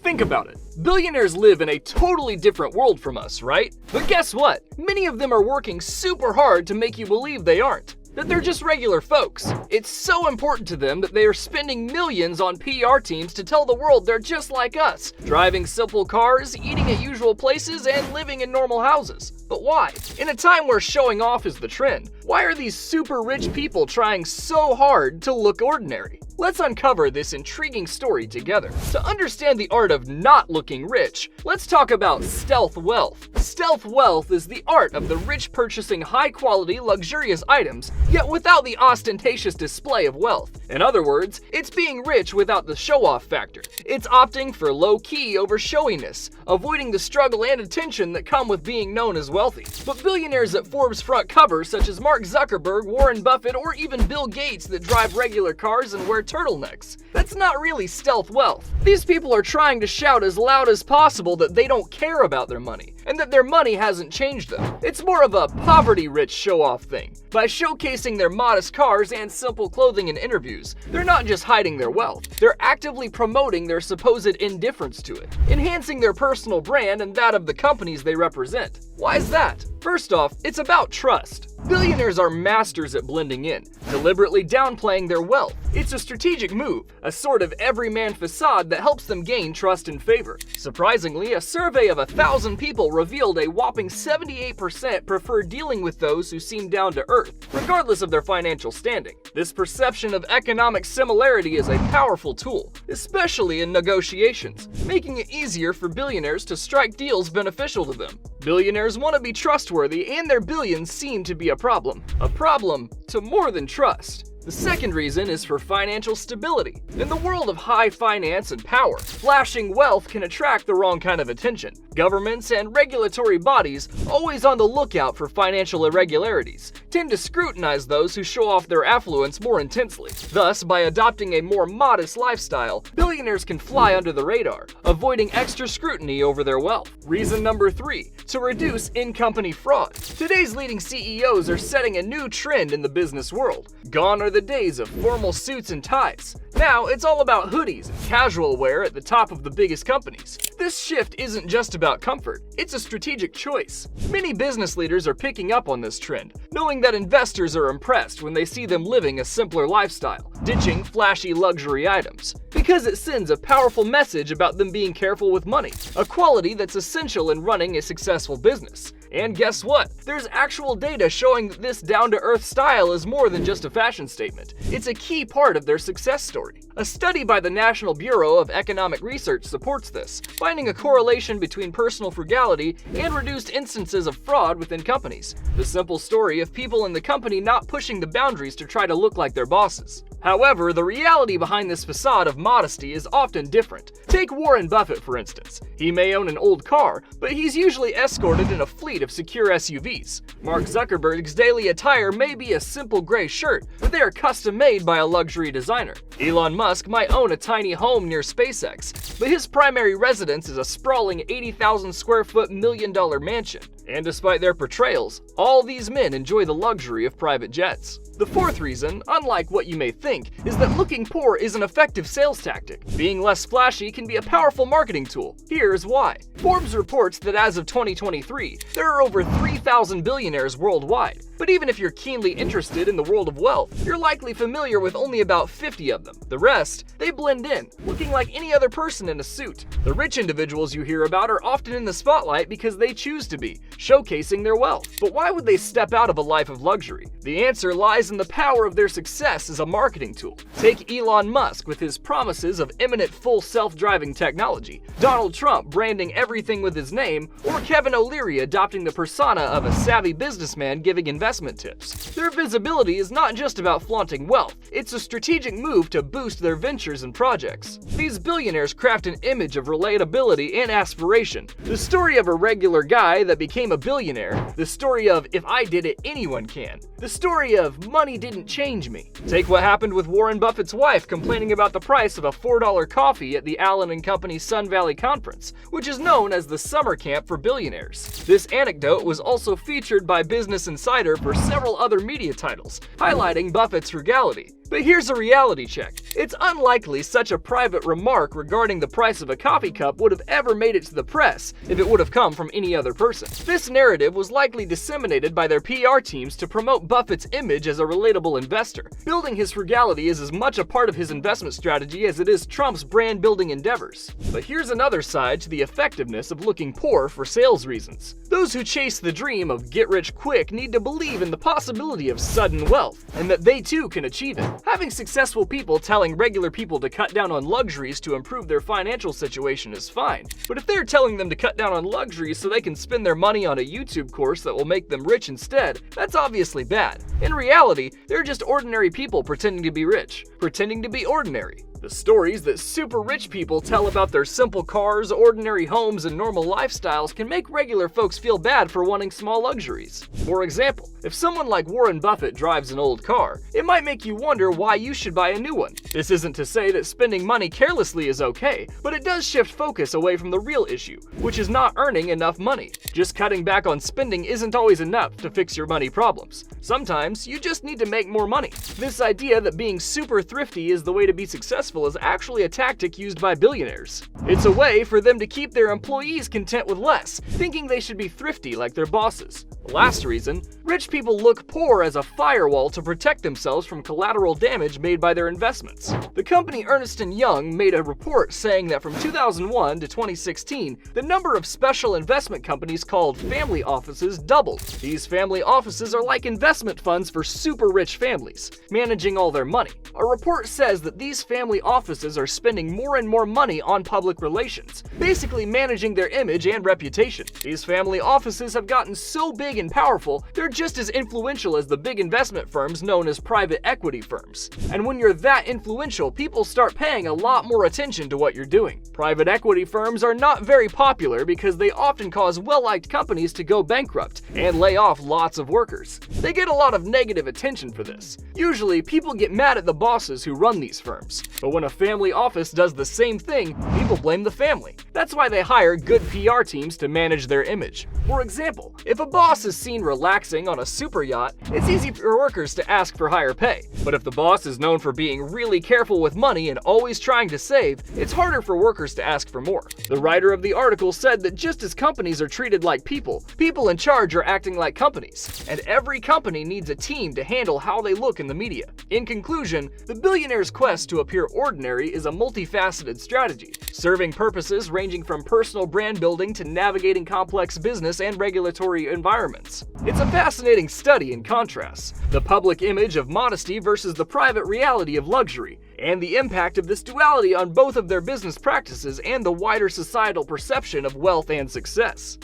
Think about it. Billionaires live in a totally different world from us, right? But guess what? Many of them are working super hard to make you believe they aren't. That they're just regular folks. It's so important to them that they are spending millions on PR teams to tell the world they're just like us, driving simple cars, eating at usual places, and living in normal houses. But why? In a time where showing off is the trend, why are these super rich people trying so hard to look ordinary? Let's uncover this intriguing story together. To understand the art of not looking rich, let's talk about stealth wealth. Stealth wealth is the art of the rich purchasing high-quality, luxurious items, yet without the ostentatious display of wealth. In other words, it's being rich without the show-off factor. It's opting for low-key over showiness, avoiding the struggle and attention that come with being known as wealthy. But billionaires at Forbes front covers such as Mark Zuckerberg, Warren Buffett, or even Bill Gates that drive regular cars and wear turtlenecks. That's not really stealth wealth. These people are trying to shout as loud as possible that they don't care about their money, and that their money hasn't changed them. It's more of a poverty-rich show-off thing. By showcasing their modest cars and simple clothing in interviews, they're not just hiding their wealth, they're actively promoting their supposed indifference to it, enhancing their personal brand and that of the companies they represent. Why is that? First off, it's about trust. Billionaires are masters at blending in, deliberately downplaying their wealth. It's a strategic move, a sort of everyman facade that helps them gain trust and favor. Surprisingly, a survey of 1,000 people revealed a whopping 78% prefer dealing with those who seem down to earth, regardless of their financial standing. This perception of economic similarity is a powerful tool, especially in negotiations, making it easier for billionaires to strike deals beneficial to them. Billionaires want to be trustworthy, and their billions seem to be a problem to more than trust. The second reason is for financial stability. In the world of high finance and power, flashing wealth can attract the wrong kind of attention. Governments and regulatory bodies, always on the lookout for financial irregularities, tend to scrutinize those who show off their affluence more intensely. Thus, by adopting a more modest lifestyle, billionaires can fly under the radar, avoiding extra scrutiny over their wealth. Reason number 3, to reduce in-company fraud. Today's leading CEOs are setting a new trend in the business world. Gone are the days of formal suits and ties. Now, it's all about hoodies and casual wear at the top of the biggest companies. This shift isn't just about comfort, it's a strategic choice. Many business leaders are picking up on this trend, knowing that investors are impressed when they see them living a simpler lifestyle, ditching flashy luxury items, because it sends a powerful message about them being careful with money, a quality that's essential in running a successful business. And guess what? There's actual data showing that this down-to-earth style is more than just a fashion statement. It's a key part of their success story. A study by the National Bureau of Economic Research supports this, finding a correlation between personal frugality and reduced instances of fraud within companies. The simple story of people in the company not pushing the boundaries to try to look like their bosses. However, the reality behind this facade of modesty is often different. Take Warren Buffett, for instance. He may own an old car, but he's usually escorted in a fleet of secure SUVs. Mark Zuckerberg's daily attire may be a simple gray shirt, but they are custom made by a luxury designer. Elon Musk might own a tiny home near SpaceX, but his primary residence is a sprawling 80,000 square foot $1 million mansion. And despite their portrayals, all these men enjoy the luxury of private jets. The fourth reason, unlike what you may think, is that looking poor is an effective sales tactic. Being less flashy can be a powerful marketing tool. Here's why. Forbes reports that as of 2023, there are over 3,000 billionaires worldwide. But even if you're keenly interested in the world of wealth, you're likely familiar with only about 50 of them. The rest, they blend in, looking like any other person in a suit. The rich individuals you hear about are often in the spotlight because they choose to be, showcasing their wealth. But why would they step out of a life of luxury? The answer lies in the power of their success as a marketing tool. Take Elon Musk with his promises of imminent full self-driving technology, Donald Trump branding everything with his name, or Kevin O'Leary adopting the persona of a savvy businessman giving investment tips. Their visibility is not just about flaunting wealth, it's a strategic move to boost their ventures and projects. These billionaires craft an image of relatability and aspiration. The story of a regular guy that became a billionaire. The story of if I did it, anyone can. The story of money didn't change me. Take what happened with Warren Buffett's wife complaining about the price of a $4 coffee at the Allen & Company Sun Valley Conference, which is known as the summer camp for billionaires. This anecdote was also featured by Business Insider for several other media titles, highlighting Buffett's frugality. But here's a reality check. It's unlikely such a private remark regarding the price of a coffee cup would have ever made it to the press if it would have come from any other person. This narrative was likely disseminated by their PR teams to promote Buffett's image as a relatable investor. Building his frugality is as much a part of his investment strategy as it is Trump's brand-building endeavors. But here's another side to the effectiveness of looking poor for sales reasons. Those who chase the dream of get-rich-quick need to believe in the possibility of sudden wealth, and that they too can achieve it. Having successful people telling regular people to cut down on luxuries to improve their financial situation is fine. But if they're telling them to cut down on luxuries so they can spend their money on a YouTube course that will make them rich instead, that's obviously bad. In reality, they're just ordinary people pretending to be rich, pretending to be ordinary. The stories that super rich people tell about their simple cars, ordinary homes, and normal lifestyles can make regular folks feel bad for wanting small luxuries. For example, if someone like Warren Buffett drives an old car, it might make you wonder why you should buy a new one. This isn't to say that spending money carelessly is okay, but it does shift focus away from the real issue, which is not earning enough money. Just cutting back on spending isn't always enough to fix your money problems. Sometimes you just need to make more money. This idea that being super thrifty is the way to be successful is actually a tactic used by billionaires. It's a way for them to keep their employees content with less, thinking they should be thrifty like their bosses. Last reason, rich people look poor as a firewall to protect themselves from collateral damage made by their investments. The company Ernst & Young made a report saying that from 2001 to 2016, the number of special investment companies called family offices doubled. These family offices are like investment funds for super rich families, managing all their money. A report says that these family offices are spending more and more money on public relations, basically managing their image and reputation. These family offices have gotten so big and powerful, they're just as influential as the big investment firms known as private equity firms. And when you're that influential, people start paying a lot more attention to what you're doing. Private equity firms are not very popular because they often cause well-liked companies to go bankrupt and lay off lots of workers. They get a lot of negative attention for this. Usually, people get mad at the bosses who run these firms. But when a family office does the same thing, people blame the family. That's why they hire good PR teams to manage their image. For example, if a boss is seen relaxing on a super yacht, it's easy for workers to ask for higher pay. But if the boss is known for being really careful with money and always trying to save, it's harder for workers to ask for more. The writer of the article said that just as companies are treated like people, people in charge are acting like companies. And every company needs a team to handle how they look in the media. In conclusion, the billionaire's quest to appear ordinary is a multifaceted strategy, serving purposes ranging from personal brand building to navigating complex business and regulatory environments. It's a fascinating study in contrasts, the public image of modesty versus the private reality of luxury, and the impact of this duality on both of their business practices and the wider societal perception of wealth and success.